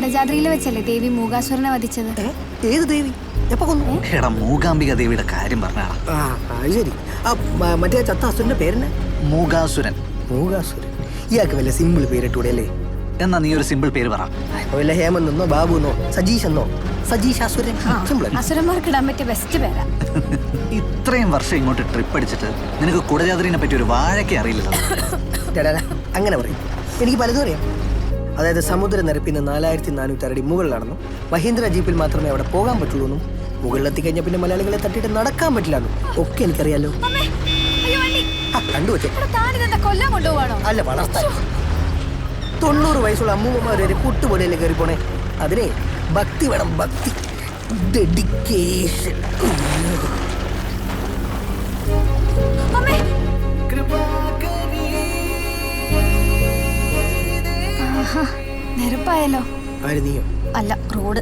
കുടജാദ്രിയിൽ വെച്ചല്ലേ ദേവി മൂകാസുരനെ വധിച്ചത്? ഏത് ദേവി? എപ്പോ കൊന്നു? എടാ മൂകാംബിക ദേവിയുടെ കാര്യം പറഞ്ഞാടാ. ശരി. മറ്റേ ചത്ത അസുരന്റെ പേരെന്നെ? മൂകാസുരൻ. മൂകാസുരൻ. ഇയാൾക്ക് വല്ല സിമ്പിൾ പേരിട്ടൂടെ അല്ലേ? എന്നാ നീ ഒരു സിമ്പിൾ പേര് പറ. വല്ല ഹേമന്തോ ബാബുന്നോ സജീഷ് എന്നോ? സജീഷ് അസുരൻ. അസുരന്മാർക്ക് ഇടാൻ പറ്റിയ ബെസ്റ്റ് പേരാ. ഇത്രയും വർഷം ഇങ്ങോട്ട് ട്രിപ്പ് അടിച്ചിട്ട് നിനക്ക് കുടജാദ്രിനെ പറ്റി ഒരു വാഴയ്ക്ക് അറിയില്ലല്ലോ. അങ്ങനെ പറയും. എനിക്ക് പലതും അറിയാം. അതായത് സമുദ്രനിരപ്പിൽ നിന്ന് 4400 അടി മുകളിലാണെന്നും മഹീന്ദ്ര ജീപ്പിൽ മാത്രമേ അവിടെ പോകാൻ പറ്റുള്ളൂ എന്നും മുകളിലെത്തിക്കഴിഞ്ഞാൽ പിന്നെ മലയാളികളെ തട്ടിയിട്ട് നടക്കാൻ പറ്റില്ലെന്നും ഒക്കെ എനിക്കറിയാലോ. കണ്ടുവച്ചേ അല്ല വളർത്താൻ 90 വയസ്സുള്ള അമ്മൂമ്മമാർ വരെ കുട്ടുപൊടിയല്ലേ കയറി പോണേ. അതിനെ ഭക്തി വേണം, ഭക്തി, ഡെഡിക്കേഷൻ. നെരുപ്പായല്ലോ. ആര് നീയോ? അല്ല, റോഡ്.